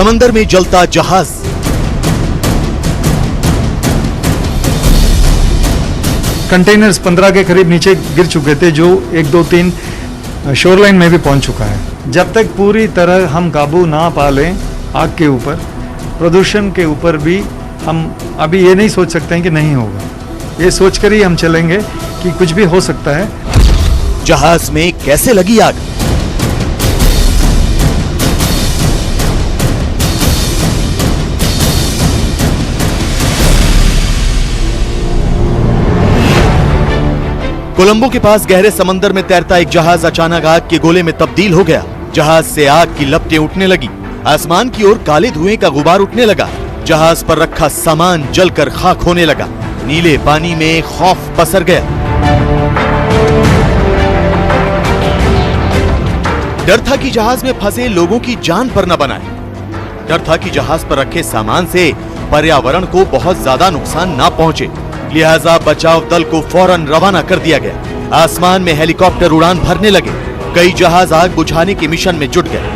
समंदर में जलता जहाज। कंटेनर्स 15 के करीब नीचे गिर चुके थे, जो 1, 2, 3 शोरलाइन में भी पहुंच चुका है। जब तक पूरी तरह हम काबू ना पा लें आग के ऊपर, प्रदूषण के ऊपर भी हम अभी ये नहीं सोच सकते हैं कि नहीं होगा। ये सोचकर ही हम चलेंगे कि कुछ भी हो सकता है। जहाज में कैसे लगी आग? कोलंबो के पास गहरे समंदर में तैरता एक जहाज अचानक आग के गोले में तब्दील हो गया। जहाज से आग की लपटें उठने लगी। आसमान की ओर काले धुएं का गुबार उठने लगा। जहाज पर रखा सामान जलकर खाक होने लगा। नीले पानी में खौफ पसर गया। डर था कि जहाज में फंसे लोगों की जान पर न बनाए। डर था कि जहाज पर रखे सामान से पर्यावरण को बहुत ज्यादा नुकसान ना पहुंचे। लिहाजा बचाव दल को फौरन रवाना कर दिया गया। आसमान में हेलीकॉप्टर उड़ान भरने लगे। कई जहाज आग बुझाने के मिशन में जुट गए।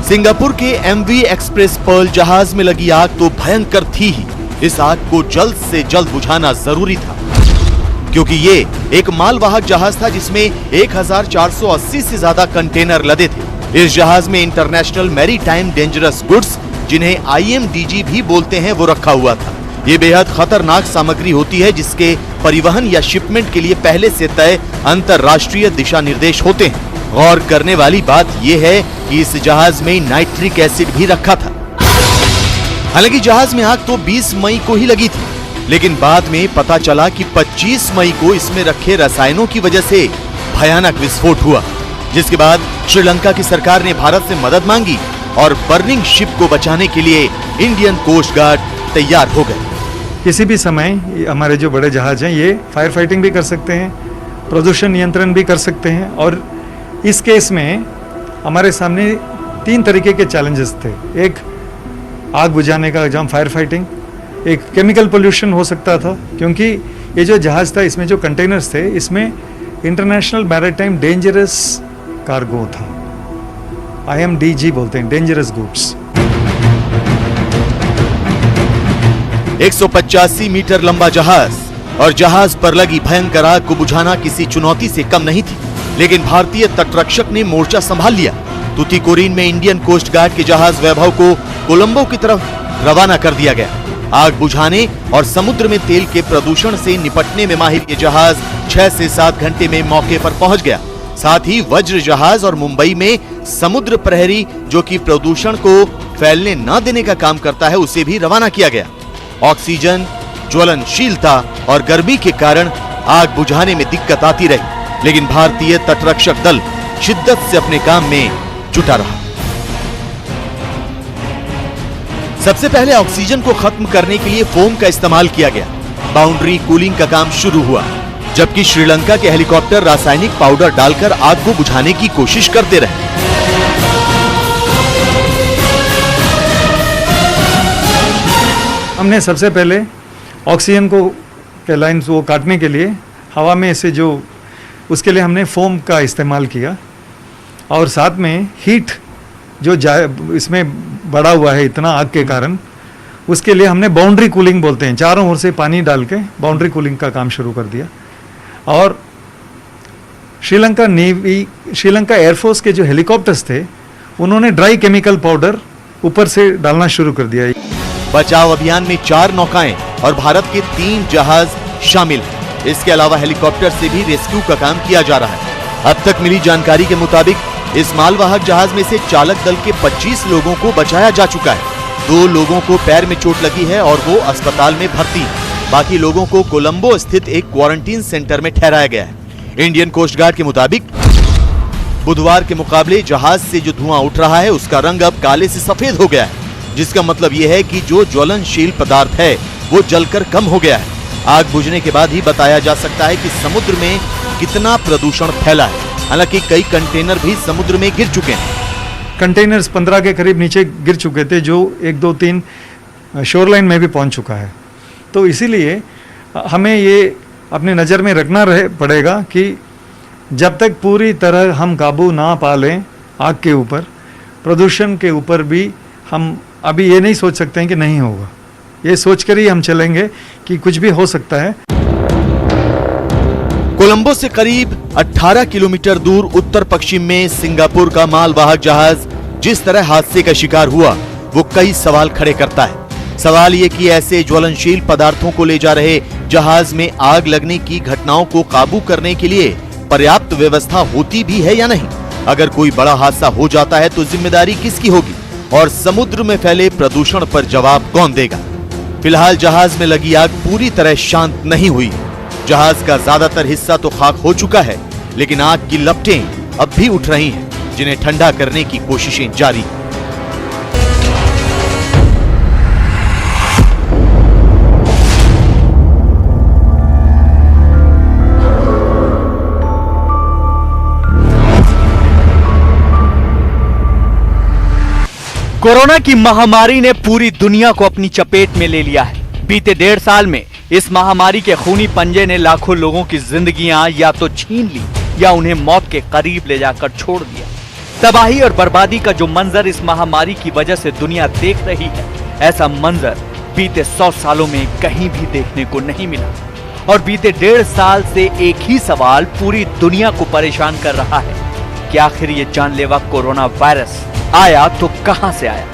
सिंगापुर के MV एक्सप्रेस पर्ल जहाज में लगी आग तो भयंकर थी ही। इस आग को जल्द से जल्द बुझाना जरूरी था, क्योंकि ये एक मालवाहक जहाज था जिसमें 1480 से ज्यादा कंटेनर लदे थे। इस जहाज में इंटरनेशनल मैरीटाइम डेंजरस गुड्स, जिन्हें IMDG भी बोलते हैं, वो रखा हुआ था। ये बेहद खतरनाक सामग्री होती है जिसके परिवहन या शिपमेंट के लिए पहले से तय अंतरराष्ट्रीय दिशा निर्देश होते हैं। गौर करने वाली बात यह है कि इस जहाज में नाइट्रिक एसिड भी रखा था। हालांकि जहाज में आग तो 20 मई को ही लगी थी, लेकिन बाद में पता चला कि 25 मई को इसमें रखे रसायनों की वजह से भयानक विस्फोट हुआ, जिसके बाद श्रीलंका की सरकार ने भारत से मदद मांगी और बर्निंग शिप को बचाने के लिए इंडियन कोस्ट गार्ड तैयार हो गए। किसी भी समय हमारे जो बड़े जहाज हैं ये फायर फाइटिंग भी कर सकते हैं, प्रदूषण नियंत्रण भी कर सकते हैं। और इस केस में हमारे सामने 3 तरीके के चैलेंजेस थे। एक आग बुझाने का, जहाँ फायर फाइटिंग, एक केमिकल पोल्यूशन हो सकता था, क्योंकि ये जो जहाज था इसमें जो कंटेनर्स थे इसमें इंटरनेशनल मैरीटाइम डेंजरस कार्गो था। IMDG बोलते हैं, डेंजरस गुड्स। 185 मीटर लंबा जहाज और जहाज पर लगी भयंकर आग को बुझाना किसी चुनौती से कम नहीं थी, लेकिन भारतीय तटरक्षक ने मोर्चा संभाल लिया। तुतीकोरिन में इंडियन कोस्ट गार्ड के जहाज वैभव को कोलंबो की तरफ रवाना कर दिया गया। आग बुझाने और समुद्र में तेल के प्रदूषण से निपटने में माहिर ये जहाज 6 से 7 घंटे में मौके पर पहुंच गया। साथ ही वज्र जहाज और मुंबई में समुद्र प्रहरी, जो कि प्रदूषण को फैलने न देने का काम करता है, उसे भी रवाना किया गया। ऑक्सीजन, ज्वलनशीलता और गर्मी के कारण आग बुझाने में दिक्कत आती रही, लेकिन भारतीय तटरक्षक दल शिद्दत से अपने काम में जुटा रहा। सबसे पहले ऑक्सीजन को खत्म करने के लिए फोम का इस्तेमाल किया गया। बाउंड्री कूलिंग का काम शुरू हुआ, जबकि श्रीलंका के हेलीकॉप्टर रासायनिक पाउडर डालकर आग को बुझाने की कोशिश करते रहे। हमने सबसे पहले ऑक्सीजन को के लाइन्स वो काटने के लिए हवा में से जो, उसके लिए हमने फोम का इस्तेमाल किया। और साथ में हीट जो इसमें बढ़ा हुआ है इतना आग के कारण, उसके लिए हमने बाउंड्री कूलिंग बोलते हैं, चारों ओर से पानी डाल के बाउंड्री कूलिंग का काम शुरू कर दिया। और श्रीलंका एयरफोर्स के जो हेलीकॉप्टर्स थे, उन्होंने ड्राई केमिकल पाउडर ऊपर से डालना शुरू कर दिया। बचाव अभियान में 4 नौकाएं और भारत के 3 जहाज शामिल हैं। इसके अलावा हेलीकॉप्टर से भी रेस्क्यू का काम किया जा रहा है। अब तक मिली जानकारी के मुताबिक इस मालवाहक जहाज में से चालक दल के 25 लोगों को बचाया जा चुका है। 2 लोगों को पैर में चोट लगी है और वो अस्पताल में भर्ती है। बाकी लोगों को कोलंबो स्थित एक क्वारंटीन सेंटर में ठहराया गया है। इंडियन कोस्ट गार्ड के मुताबिक बुधवार के मुकाबले जहाज से जो धुआं उठ रहा है उसका रंग अब काले से सफेद हो गया है, जिसका मतलब यह है कि जो ज्वलनशील पदार्थ है वो जलकर कम हो गया है। आग बुझने के बाद ही बताया जा सकता है कि समुद्र में कितना प्रदूषण फैला है। हालांकि कई कंटेनर भी समुद्र में गिर चुके हैं। कंटेनर्स 15 के करीब नीचे गिर चुके थे, जो 1, 2, 3 शोरलाइन में भी पहुंच चुका है। तो इसीलिए हमें ये अपनी नज़र में रखना पड़ेगा कि जब तक पूरी तरह हम काबू ना पा लें आग के ऊपर, प्रदूषण के ऊपर भी हम अभी ये नहीं सोच सकते हैं कि नहीं होगा। ये सोचकर ही हम चलेंगे कि कुछ भी हो सकता है। कोलंबो से करीब 18 किलोमीटर दूर उत्तर पश्चिम में सिंगापुर का मालवाहक जहाज जिस तरह हादसे का शिकार हुआ, वो कई सवाल खड़े करता है। सवाल ये कि ऐसे ज्वलनशील पदार्थों को ले जा रहे जहाज में आग लगने की घटनाओं को काबू करने के लिए पर्याप्त व्यवस्था होती भी है या नहीं। अगर कोई बड़ा हादसा हो जाता है तो जिम्मेदारी किसकी होगी और समुद्र में फैले प्रदूषण पर जवाब कौन देगा। फिलहाल जहाज में लगी आग पूरी तरह शांत नहीं हुई। जहाज का ज्यादातर हिस्सा तो खाक हो चुका है, लेकिन आग की लपटें अब भी उठ रही हैं, जिन्हें ठंडा करने की कोशिशें जारी हैं। कोरोना की महामारी ने पूरी दुनिया को अपनी चपेट में ले लिया है। बीते 1.5 साल में इस महामारी के खूनी पंजे ने लाखों लोगों की जिंदगियां या तो छीन ली या उन्हें मौत के करीब ले जाकर छोड़ दिया। तबाही और बर्बादी का जो मंजर इस महामारी की वजह से दुनिया देख रही है, ऐसा मंजर बीते 100 सालों में कहीं भी देखने को नहीं मिला। और बीते 1.5 साल से एक ही सवाल पूरी दुनिया को परेशान कर रहा है कि आखिर ये जानलेवा कोरोना वायरस आया तो कहां से आया?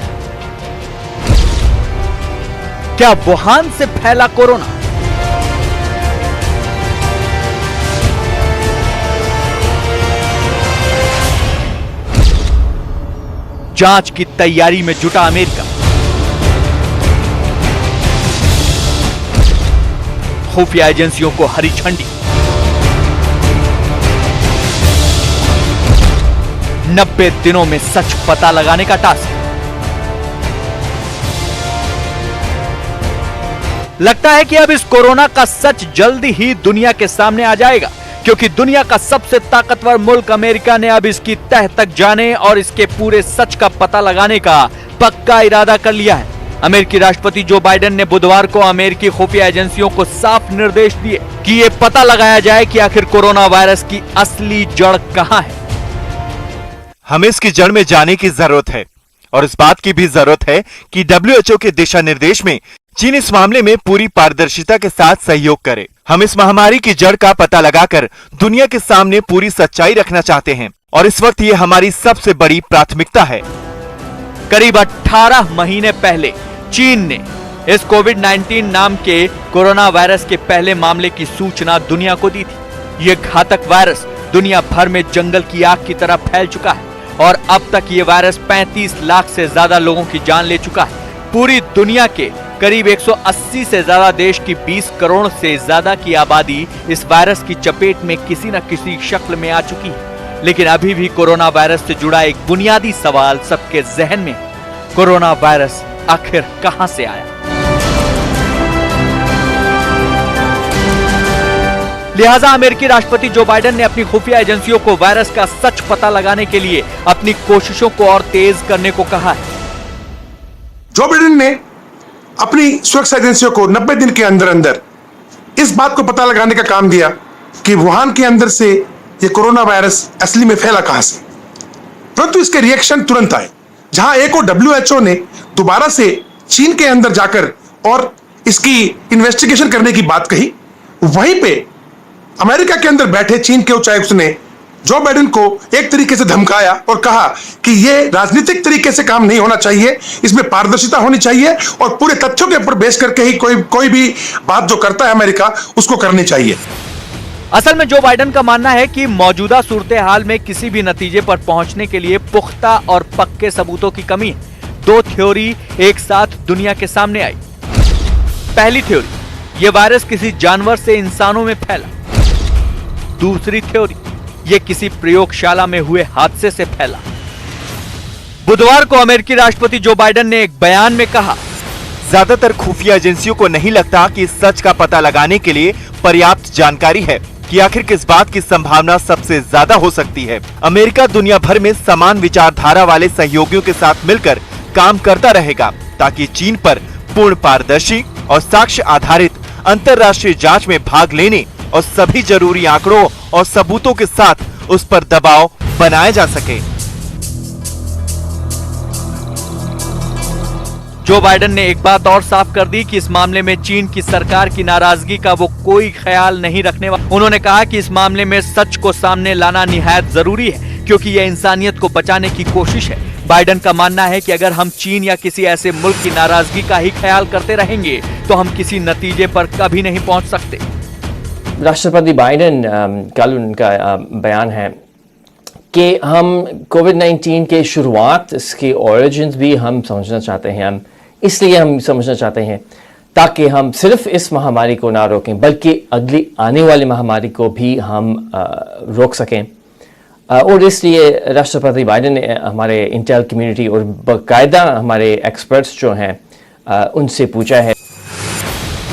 क्या वुहान से फैला कोरोना? जांच की तैयारी में जुटा अमेरिका। खुफिया एजेंसियों को हरी झंडी। 90 दिनों में सच पता लगाने का टास्क। लगता है कि अब इस कोरोना का सच जल्दी ही दुनिया के सामने आ जाएगा, क्योंकि दुनिया का सबसे ताकतवर मुल्क अमेरिका ने अब इसकी तह तक जाने और इसके पूरे सच का पता लगाने का पक्का इरादा कर लिया है। अमेरिकी राष्ट्रपति जो बाइडेन ने बुधवार को अमेरिकी खुफिया एजेंसियों को साफ निर्देश दिए कि यह पता लगाया जाए कि आखिर कोरोना वायरस की असली जड़ कहां है। हमें इसकी जड़ में जाने की जरूरत है और इस बात की भी जरूरत है कि WHO के दिशा निर्देश में चीन इस मामले में पूरी पारदर्शिता के साथ सहयोग करे। हम इस महामारी की जड़ का पता लगाकर दुनिया के सामने पूरी सच्चाई रखना चाहते हैं और इस वक्त ये हमारी सबसे बड़ी प्राथमिकता है। करीब 18 महीने पहले चीन ने इस कोविड-19 नाम के कोरोना वायरस के पहले मामले की सूचना दुनिया को दी थी। यह घातक वायरस दुनिया भर में जंगल की आग की तरह फैल चुका है और अब तक ये वायरस 35 लाख से ज्यादा लोगों की जान ले चुका है। पूरी दुनिया के करीब 180 से ज्यादा देश की 20 करोड़ से ज्यादा की आबादी इस वायरस की चपेट में किसी न किसी शक्ल में आ चुकी है। लेकिन अभी भी कोरोना वायरस से जुड़ा एक बुनियादी सवाल सबके जहन में, कोरोना वायरस आखिर कहां से आया? लिहाजा अमेरिकी राष्ट्रपति जो बाइडेन ने अपनी खुफिया एजेंसियों को वायरस का सच पता लगाने के लिए अपनी कोशिशों को और तेज करने को कहा है। जो बाइडेन ने अपनी सुरक्षा एजेंसियों को 90 दिन के अंदर अंदर इस बात को पता लगाने का काम दिया कि वुहान के अंदर से ये कोरोना वायरस असली में फैला कहां से। परंतु इसके रिएक्शन तुरंत आए। जहां एक और WHO ने दोबारा से चीन के अंदर जाकर और इसकी इन्वेस्टिगेशन करने की बात कही, वहीं पे अमेरिका के अंदर बैठे चीन के उच्चायुक्त ने जो बाइडेन को एक तरीके से धमकाया और कहा कि यह राजनीतिक तरीके से काम नहीं होना चाहिए, इसमें पारदर्शिता होनी चाहिए और पूरे तथ्यों के ऊपर बेस करके ही कोई भी बात जो करता है अमेरिका उसको करनी चाहिए। असल में जो बाइडेन का मानना है कि मौजूदा सूरत हाल में किसी भी नतीजे पर पहुंचने के लिए पुख्ता और पक्के सबूतों की कमी है। 2 थ्योरी एक साथ दुनिया के सामने आई। पहली थ्योरी, यह वायरस किसी जानवर से इंसानों में फैला। दूसरी थ्योरी, यह किसी प्रयोगशाला में हुए हादसे से फैला। बुधवार को अमेरिकी राष्ट्रपति जो बाइडेन ने एक बयान में कहा, ज्यादातर खुफिया एजेंसियों को नहीं लगता कि इस सच का पता लगाने के लिए पर्याप्त जानकारी है कि आखिर किस बात की संभावना सबसे ज्यादा हो सकती है। अमेरिका दुनिया भर में समान विचारधारा वाले सहयोगियों के साथ मिलकर काम करता रहेगा ताकि चीन पर पूर्ण पारदर्शी और साक्ष्य आधारित अंतर्राष्ट्रीय जांच में भाग लेने और सभी जरूरी आंकड़ों और सबूतों के साथ उस पर दबाव बनाया जा सके। जो बाइडेन ने एक बात और साफ कर दी कि इस मामले में चीन की सरकार की नाराजगी का वो कोई ख्याल नहीं रखने वाला। उन्होंने कहा कि इस मामले में सच को सामने लाना निहायत जरूरी है, क्योंकि यह इंसानियत को बचाने की कोशिश है। बाइडेन का मानना है कि अगर हम चीन या किसी ऐसे मुल्क की नाराजगी का ही ख्याल करते रहेंगे तो हम किसी नतीजे पर कभी नहीं पहुंच सकते। राष्ट्रपति बाइडेन कल उनका बयान है कि हम कोविड-19 के शुरुआत, इसकी ओरिजिन्स भी हम समझना चाहते हैं। हम इसलिए हम समझना चाहते हैं ताकि हम सिर्फ इस महामारी को ना रोकें बल्कि अगली आने वाली महामारी को भी हम रोक सकें। और इसलिए राष्ट्रपति बाइडेन ने हमारे इंटेल कम्युनिटी और बाकायदा हमारे एक्सपर्ट्स जो हैं उनसे पूछा है।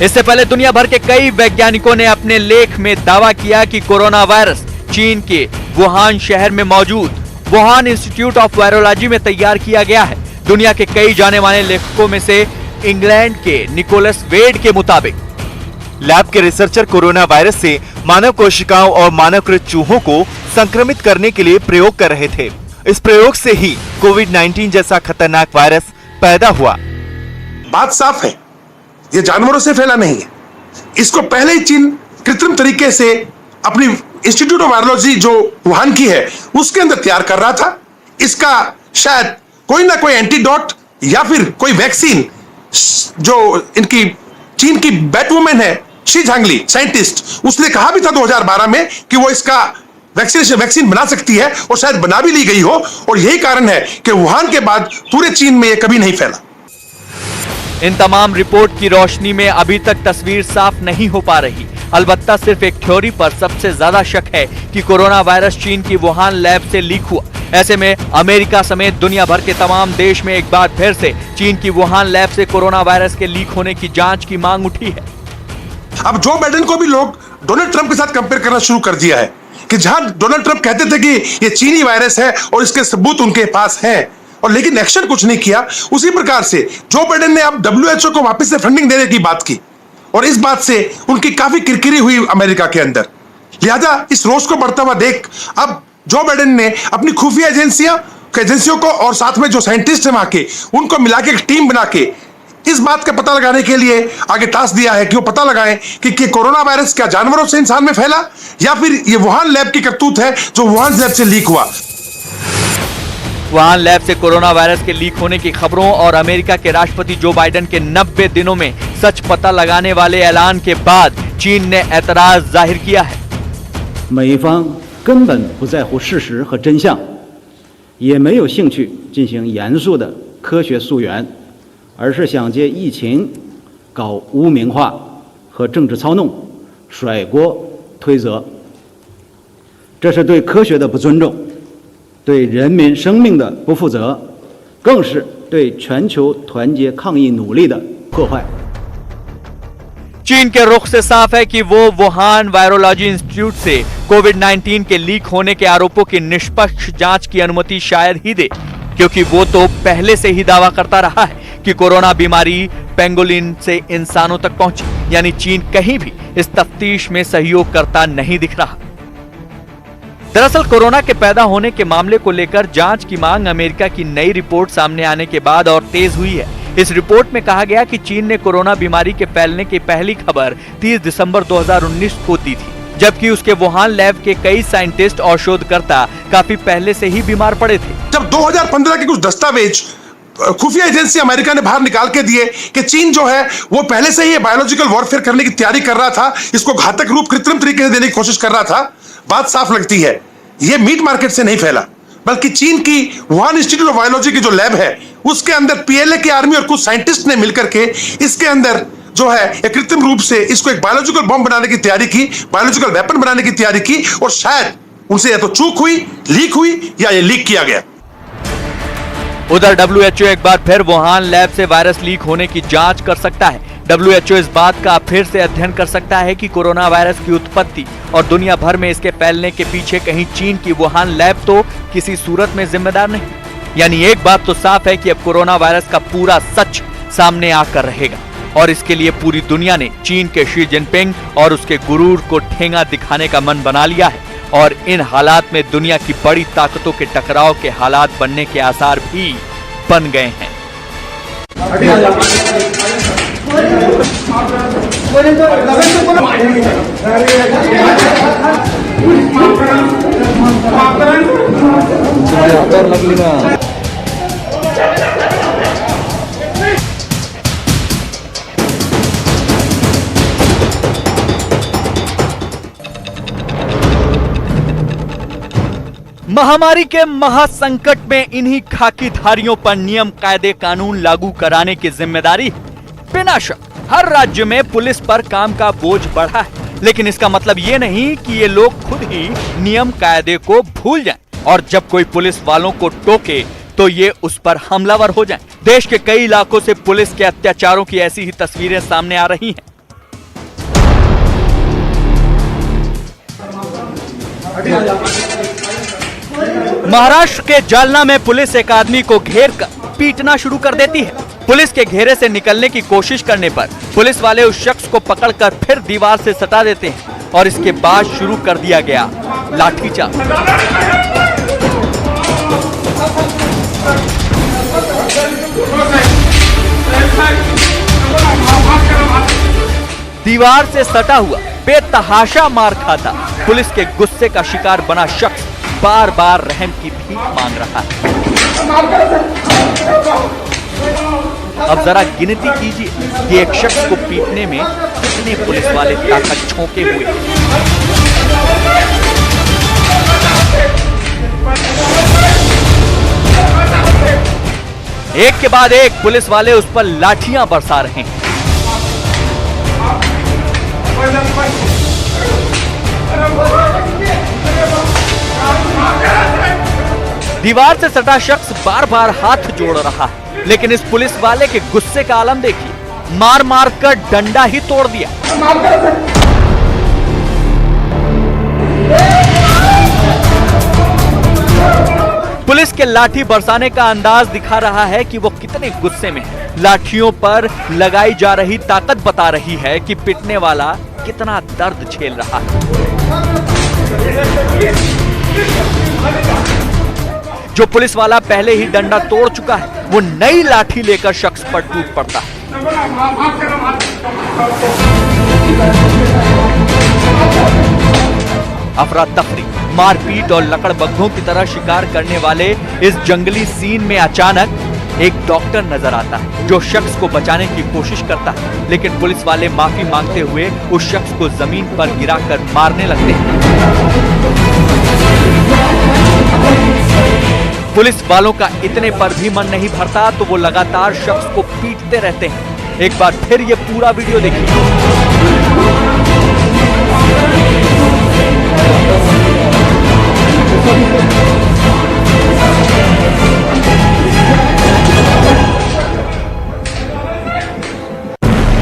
इससे पहले दुनिया भर के कई वैज्ञानिकों ने अपने लेख में दावा किया कि कोरोना वायरस चीन के वुहान शहर में मौजूद वुहान इंस्टीट्यूट ऑफ वायरोलॉजी में तैयार किया गया है। दुनिया के कई जाने माने लेखकों में से इंग्लैंड के निकोलस वेड के मुताबिक लैब के रिसर्चर कोरोना वायरस से मानव कोशिकाओं और मानवकृत चूहों को संक्रमित करने के लिए प्रयोग कर रहे थे। इस प्रयोग से ही कोविड-19 जैसा खतरनाक वायरस पैदा हुआ। बात साफ है, ये जानवरों से फैला नहीं है। इसको पहले ही चीन कृत्रिम तरीके से अपनी इंस्टीट्यूट ऑफ वायरोलॉजी जो वुहान की है उसके अंदर तैयार कर रहा था। इसका शायद कोई ना कोई एंटीडोट या फिर कोई वैक्सीन, जो इनकी चीन की बैटवुमन है शी झांगली साइंटिस्ट, उसने कहा भी था 2012 में कि वो इसका वैक्सीन बना सकती है और शायद बना भी ली गई हो। और यही कारण है कि वुहान के बाद पूरे चीन में ये कभी नहीं फैला। इन तमाम रिपोर्ट की रोशनी में अभी तक तस्वीर साफ नहीं हो पा रही। अलबत्ता सिर्फ एक थ्योरी पर सबसे ज्यादा शक है कि कोरोना वायरस चीन की वुहान लैब से लीक हुआ। ऐसे में अमेरिका समेत दुनिया भर के तमाम देश में एक बार फिर से चीन की वुहान लैब से कोरोना वायरस के लीक होने की जांच की मांग उठी है। अब जो बाइडेन को भी लोग डोनाल्ड ट्रंप के साथ कंपेयर करना शुरू कर दिया है कि जहां डोनाल्ड ट्रंप कहते थे कि ये चीनी वायरस है और इसके सबूत उनके पास हैं, और लेकिन एक्शन कुछ नहीं किया, उसी प्रकार से जो बाइडेन ने अब WHO को वापस से फंडिंग देने की बात की और इस बात से उनकी काफी किरकिरी हुई अमेरिका के अंदर। लिहाजा इस रोष को बढ़ता हुआ देख अब जो बाइडेन ने अपनी खुफिया एजेंसियों को और साथ में जो साइंटिस्ट हैं वहां के, उनको मिला के एक टीम बना के इस बात का पता लगाने के लिए आगे टास्क दिया है कि वो पता लगाएं कि कोरोना वायरस क्या जानवरों से इंसान में फैला या फिर ये वुहान लैब की करतूत है जो वुहान लैब से लीक हुआ। वुहान लैब से कोरोना वायरस के लीक होने की खबरों और अमेरिका के राष्ट्रपति जो बाइडेन के 90 दिनों में सच पता लगाने वाले ऐलान के बाद चीन ने ऐतराज जाहिर किया है। 美方根本不在乎事实和真相，也没有兴趣进行严肃的科学溯源，而是想借疫情搞污名化和政治操弄，甩锅推责。这是对科学的不尊重，对人民生命的不负责，更是对全球团结抗疫努力的破坏。 चीन के रुख से साफ है कि वो वुहान वायरोलॉजी इंस्टीट्यूट से कोविड-19 के लीक होने के आरोपों की निष्पक्ष जांच की अनुमति शायद ही दे, क्योंकि वो तो पहले से ही दावा करता रहा है कि कोरोना बीमारी पेंगोलिन से इंसानों तक पहुंची। यानी चीन कहीं भी इस तफ्तीश में सहयोग करता नहीं दिख रहा। दरअसल कोरोना के पैदा होने के मामले को लेकर जांच की मांग अमेरिका की नई रिपोर्ट सामने आने के बाद और तेज हुई है। इस रिपोर्ट में कहा गया कि चीन ने कोरोना बीमारी के फैलने की पहली खबर 30 दिसंबर 2019 को दी थी, जबकि उसके वुहान लैब के कई साइंटिस्ट और शोधकर्ता काफी पहले से ही बीमार पड़े थे। जब 2015 के कुछ दस्तावेज खुफिया एजेंसी अमेरिका ने बाहर निकाल के दिए कि चीन जो है वो पहले से ही बायोलॉजिकल वॉरफेयर करने की तैयारी कर रहा था, इसको घातक रूप कृत्रिम तरीके से देने की कोशिश कर रहा था, बात साफ लगती है ये मीट मार्केट से नहीं फैला, बल्कि चीन की वुहान इंस्टीट्यूट ऑफ वायरोलॉजी की जो लैब है उसके अंदर PLA की आर्मी और कुछ साइंटिस्ट ने मिलकर के इसके अंदर जो है एक कृत्रिम रूप से इसको एक बायोलॉजिकल बम बनाने की तैयारी की, बायोलॉजिकल वेपन बनाने की तैयारी की, और शायद उनसे या तो चूक हुई, लीक हुई या ये लीक किया गया। उधर WHO एक बार फिर वुहान लैब से वायरस लीक होने की जांच कर सकता है। WHO इस बात का फिर से अध्ययन कर सकता है कि कोरोना वायरस की उत्पत्ति और दुनिया भर में इसके फैलने के पीछे कहीं चीन की वुहान लैब तो किसी सूरत में जिम्मेदार नहीं। यानी एक बात तो साफ है कि अब कोरोना वायरस का पूरा सच सामने आकर रहेगा। और इसके लिए पूरी दुनिया ने चीन के शी जिनपिंग और उसके गुरूर को ठेंगा दिखाने का मन बना लिया है और इन हालात में दुनिया की बड़ी ताकतों के टकराव के हालात बनने के आसार भी बन गए हैं। महामारी के महासंकट में इन्हीं खाकीधारियों पर नियम कायदे कानून लागू कराने की जिम्मेदारी बिना शक हर राज्य में पुलिस पर काम का बोझ बढ़ा है, लेकिन इसका मतलब ये नहीं कि ये लोग खुद ही नियम कायदे को भूल जाएं और जब कोई पुलिस वालों को टोके तो ये उस पर हमलावर हो जाएं। देश के कई इलाकों से पुलिस के अत्याचारों की ऐसी ही तस्वीरें सामने आ रही हैं। महाराष्ट्र के जालना में पुलिस एक आदमी को घेर कर पीटना शुरू कर देती है। पुलिस के घेरे से निकलने की कोशिश करने पर पुलिस वाले उस शख्स को पकड़कर फिर दीवार से सटा देते हैं और इसके बाद शुरू कर दिया गया लाठीचार्ज। दीवार से सटा हुआ बेतहाशा मार खाता पुलिस के गुस्से का शिकार बना शख्स बार बार रहम की भीख मांग रहा है। अब जरा गिनती कीजिए कि एक शख्स को पीटने में कितने पुलिस वाले ताकत झोंके हुए। एक के बाद एक पुलिस वाले उस पर लाठियां बरसा रहे हैं। दीवार से सटा शख्स बार बार हाथ जोड़ रहा है, लेकिन इस पुलिस वाले के गुस्से का आलम देखिए, मार मार कर डंडा ही तोड़ दिया। पुलिस के लाठी बरसाने का अंदाज दिखा रहा है कि वो कितने गुस्से में है। लाठियों पर लगाई जा रही ताकत बता रही है कि पिटने वाला कितना दर्द झेल रहा है। जो पुलिस वाला पहले ही डंडा तोड़ चुका है, वो नई लाठी लेकर शख्स पर टूट पड़ता है। अफरा तफरी, मारपीट और लकड़बग्घों की तरह शिकार करने वाले इस जंगली सीन में अचानक एक डॉक्टर नजर आता है जो शख्स को बचाने की कोशिश करता है, लेकिन पुलिस वाले माफी मांगते हुए उस शख्स को जमीन पर गिराकर मारने लगते हैं। पुलिस वालों का इतने पर भी मन नहीं भरता तो वो लगातार शख्स को पीटते रहते हैं। एक बार फिर ये पूरा वीडियो देखिए।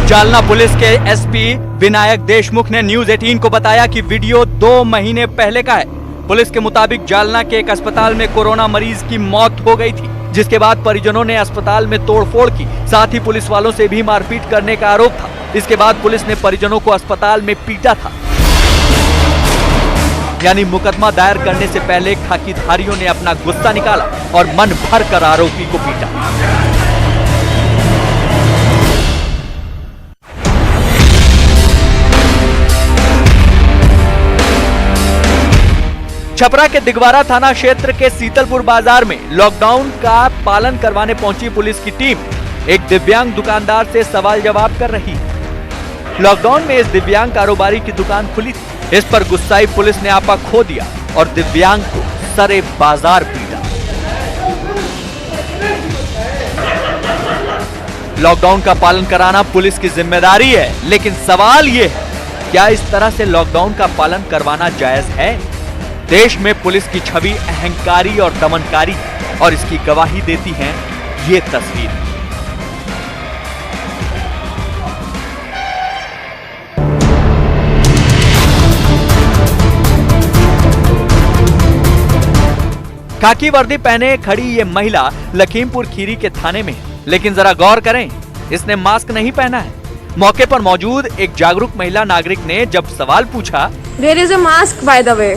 जालना पुलिस के एसपी विनायक देशमुख ने न्यूज 18 को बताया कि वीडियो 2 महीने पहले का है। पुलिस के मुताबिक जालना के एक अस्पताल में कोरोना मरीज की मौत हो गई थी, जिसके बाद परिजनों ने अस्पताल में तोड़फोड़ की, साथ ही पुलिस वालों से भी मारपीट करने का आरोप था। इसके बाद पुलिस ने परिजनों को अस्पताल में पीटा था। यानी मुकदमा दायर करने से पहले खाकीधारियों ने अपना गुस्सा निकाला और मन भर कर आरोपी को पीटा। छपरा के दिगवारा थाना क्षेत्र के सीतलपुर बाजार में लॉकडाउन का पालन करवाने पहुंची पुलिस की टीम एक दिव्यांग दुकानदार से सवाल जवाब कर रही है। लॉकडाउन में इस दिव्यांग कारोबारी की दुकान खुली थी। इस पर गुस्साई पुलिस ने आपा खो दिया और दिव्यांग को सरे बाजार पीटा। लॉकडाउन का पालन कराना पुलिस की जिम्मेदारी है, लेकिन सवाल ये है, क्या इस तरह से लॉकडाउन का पालन करवाना जायज है? देश में पुलिस की छवि अहंकारी और दमनकारी है और इसकी गवाही देती हैं ये तस्वीर। खाकी वर्दी पहने खड़ी ये महिला लखीमपुर खीरी के थाने में है, लेकिन जरा गौर करें, इसने मास्क नहीं पहना है। मौके पर मौजूद एक जागरूक महिला नागरिक ने जब सवाल पूछा, there is a mask by the way,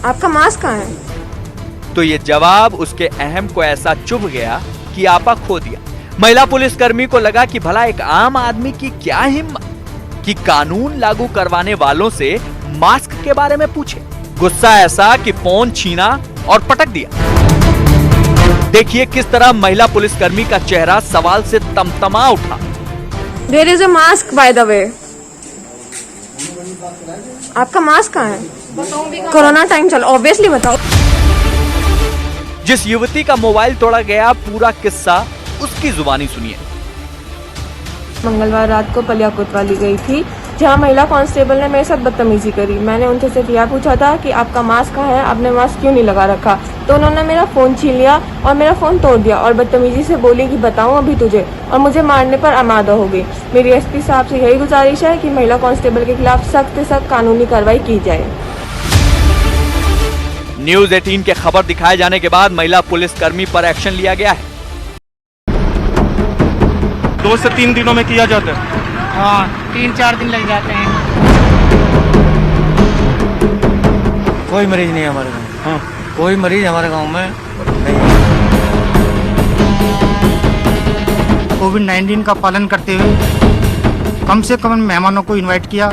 आपका मास्क कहाँ है? तो ये जवाब उसके अहम को ऐसा चुभ गया कि आपा खो दिया। महिला पुलिसकर्मी को लगा कि भला एक आम आदमी की क्या हिम्मत कि कानून लागू करवाने वालों से मास्क के बारे में पूछे। गुस्सा ऐसा कि फोन छीना और पटक दिया। देखिए किस तरह महिला पुलिसकर्मी का चेहरा सवाल से तमतमा उठा। There is a mask by the way, आपका मास्क कहाँ है? कोरोना टाइम चल, ऑब्वियसली बताओ। जिस युवती का मोबाइल तोड़ा गया, पूरा किस्सा उसकी जुबानी सुनिए। मंगलवार रात को पलिया कोतवाली गई थी, जहां महिला कांस्टेबल ने मेरे साथ बदतमीजी करी। मैंने उनसे सिर्फ यह पूछा था कि आपका मास्क कहाँ है, आपने मास्क क्यों नहीं लगा रखा? तो उन्होंने मेरा फोन छीन लिया और मेरा फोन तोड़ दिया और बदतमीजी से बोली कि बताऊं अभी तुझे, और मुझे मारने पर आमादा हो गई। मेरी एसपी साहब से यही गुजारिश है कि महिला कांस्टेबल के खिलाफ सख्त से सख्त कानूनी कार्रवाई की जाए। न्यूज 18 के खबर दिखाए जाने के बाद महिला पुलिसकर्मी पर एक्शन लिया गया है। 2 से 3 दिनों में किया जाता है। हाँ, 3-4 दिन लग जाते हैं। कोई मरीज नहीं है हमारे गाँव। हाँ, कोई मरीज हमारे गांव में नहीं है। कोविड-19 का पालन करते हुए कम से कम मेहमानों को इनवाइट किया।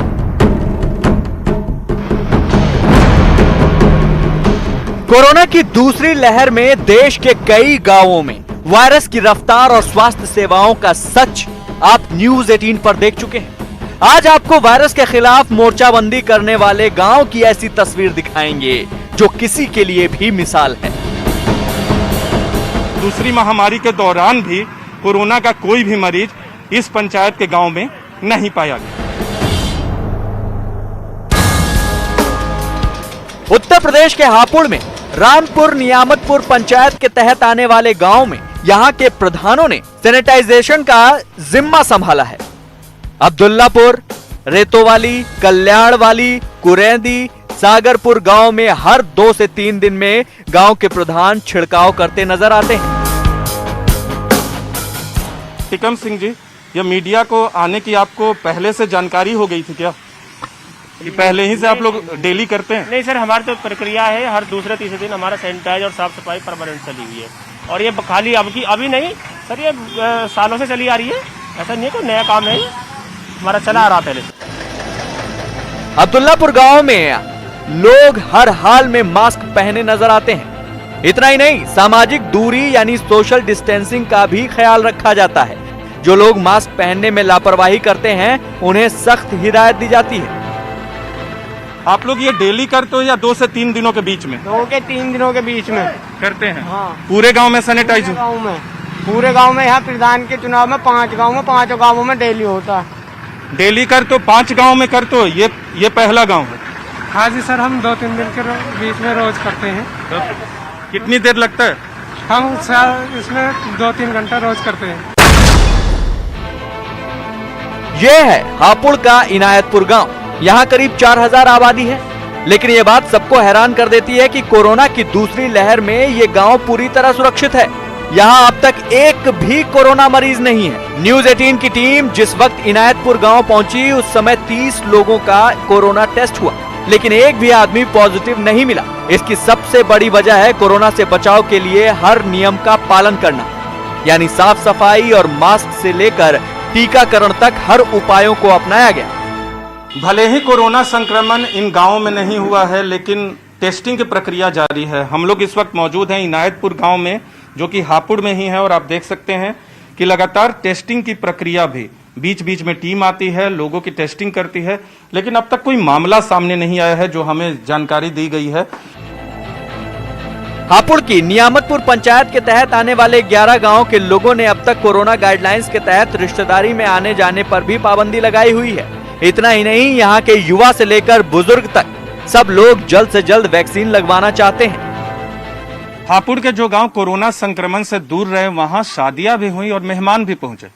कोरोना की दूसरी लहर में देश के कई गांवों में वायरस की रफ्तार और स्वास्थ्य सेवाओं का सच आप न्यूज 18 पर देख चुके हैं। आज आपको वायरस के खिलाफ मोर्चाबंदी करने वाले गांव की ऐसी तस्वीर दिखाएंगे जो किसी के लिए भी मिसाल है। दूसरी महामारी के दौरान भी कोरोना का कोई भी मरीज इस पंचायत के गांव में नहीं पाया गया। उत्तर प्रदेश के हापुड़ में रामपुर नियामतपुर पंचायत के तहत आने वाले गांव में यहां के प्रधानों ने सैनिटाइजेशन का जिम्मा संभाला है। अब्दुल्लापुर, रेतोवाली, कल्याणवाली, कुरैदी, सागरपुर गांव में हर 2 से 3 दिन में गांव के प्रधान छिड़काव करते नजर आते हैं। टिकम सिंह जी, ये मीडिया को आने की आपको पहले से जानकारी हो गई थी क्या, कि पहले ही से आप लोग डेली करते हैं? नहीं सर, हमारी तो प्रक्रिया है, हर दूसरे तीसरे दिन हमारा सैनिटाइज और साफ सफाई परमानेंट चली हुई है। और ये खाली अभी नहीं सर, ये सालों से चली आ रही है। ऐसा नहीं है कोई नया काम है, हमारा चला आ रहा पहले से। अब्दुल्लापुर गांव में लोग हर हाल में मास्क पहने नजर आते हैं। इतना ही नहीं, सामाजिक दूरी यानी सोशल डिस्टेंसिंग का भी ख्याल रखा जाता है। जो लोग मास्क पहनने में लापरवाही करते हैं उन्हें सख्त हिदायत दी जाती है। आप लोग ये डेली करते हो या 2 से 3 दिनों के बीच में? 2 के 3 दिनों के बीच में करते हैं। हाँ। पूरे गांव में सैनिटाइज? पूरे गांव में यहाँ प्रधान के चुनाव में 5 गाँव में, 5 गाँवों में डेली होता है। डेली करते हो? 5 गाँव में करते हो? ये पहला गाँव है? हाँ जी सर, हम 2-3 दिन के बीच में रोज करते हैं। कितनी देर लगता है? हम इसमें 2-3 घंटा रोज करते हैं। यह है हापुड़ का इनायतपुर गांव। यहाँ करीब 4000 आबादी है। लेकिन ये बात सबको हैरान कर देती है कि कोरोना की दूसरी लहर में ये गांव पूरी तरह सुरक्षित है। यहाँ अब तक एक भी कोरोना मरीज नहीं है। न्यूज 18 की टीम जिस वक्त इनायतपुर गांव पहुंची उस समय 30 लोगों का कोरोना टेस्ट हुआ, लेकिन एक भी आदमी पॉजिटिव नहीं मिला। इसकी सबसे बड़ी वजह है कोरोना से बचाव के लिए हर नियम का पालन करना, यानी साफ सफाई और मास्क से लेकर टीकाकरण तक हर उपायों को अपनाया गया। भले ही कोरोना संक्रमण इन गांवों में नहीं हुआ है, लेकिन टेस्टिंग की प्रक्रिया जारी है। हम लोग इस वक्त मौजूद हैं इनायतपुर गांव में, जो कि हापुड़ में ही है, और आप देख सकते हैं कि लगातार टेस्टिंग की प्रक्रिया भी बीच बीच में टीम आती है, लोगों की टेस्टिंग करती है, लेकिन अब तक कोई मामला सामने नहीं आया है जो हमें जानकारी दी गई है। हापुड़ की नियामतपुर पंचायत के तहत आने वाले 11 गांवों के लोगों ने अब तक कोरोना गाइडलाइंस के तहत रिश्तेदारी में आने जाने पर भी पाबंदी लगाई हुई है। इतना ही नहीं, यहाँ के युवा से लेकर बुजुर्ग तक सब लोग जल्द से जल्द वैक्सीन लगवाना चाहते हैं। हापुड़ के जो गांव कोरोना संक्रमण से दूर रहे, वहां शादियां भी हुई और मेहमान भी पहुंचे,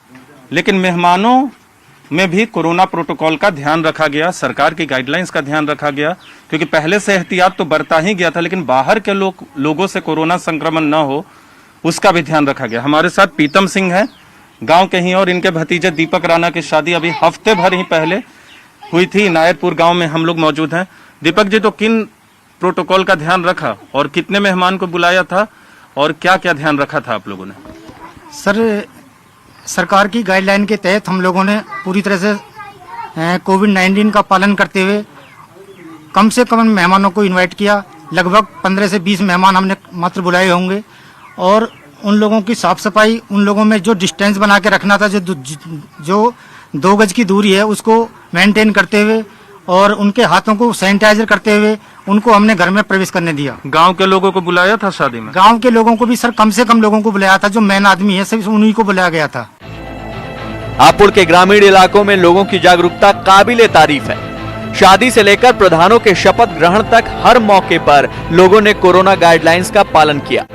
लेकिन मेहमानों में भी कोरोना प्रोटोकॉल का ध्यान रखा गया, सरकार की गाइडलाइंस का ध्यान रखा गया, क्योंकि पहले से एहतियात तो बरता ही गया था, लेकिन बाहर के लोगों से कोरोना संक्रमण न हो उसका भी ध्यान रखा गया। हमारे साथ पीतम सिंह है, गांव के ही, और इनके भतीजे दीपक राणा की शादी अभी हफ्ते भर ही पहले हुई थी। इनायतपुर गांव में हम लोग मौजूद हैं। दीपक जी, तो किन प्रोटोकॉल का ध्यान रखा और कितने मेहमान को बुलाया था और क्या क्या ध्यान रखा था आप लोगों ने? सर, सरकार की गाइडलाइन के तहत हम लोगों ने पूरी तरह से कोविड-19 का पालन करते हुए कम से कम मेहमानों को इनवाइट किया। लगभग 15 से 20 मेहमान हमने मात्र बुलाए होंगे, और उन लोगों की साफ सफाई, उन लोगों में जो डिस्टेंस बना के रखना था, जो 2 गज की दूरी है, उसको मेंटेन करते हुए और उनके हाथों को सैनिटाइजर करते हुए उनको हमने घर में प्रवेश करने दिया। गांव के लोगों को बुलाया था शादी में? गांव के लोगों को भी सर कम से कम लोगों को बुलाया था, जो मेन आदमी है सिर्फ उन्हीं को बुलाया गया था। हापुड़ के ग्रामीण इलाकों में लोगों की जागरूकता काबिले तारीफ है। शादी से लेकर प्रधानों के शपथ ग्रहण तक हर मौके पर लोगों ने कोरोना गाइडलाइंस का पालन किया।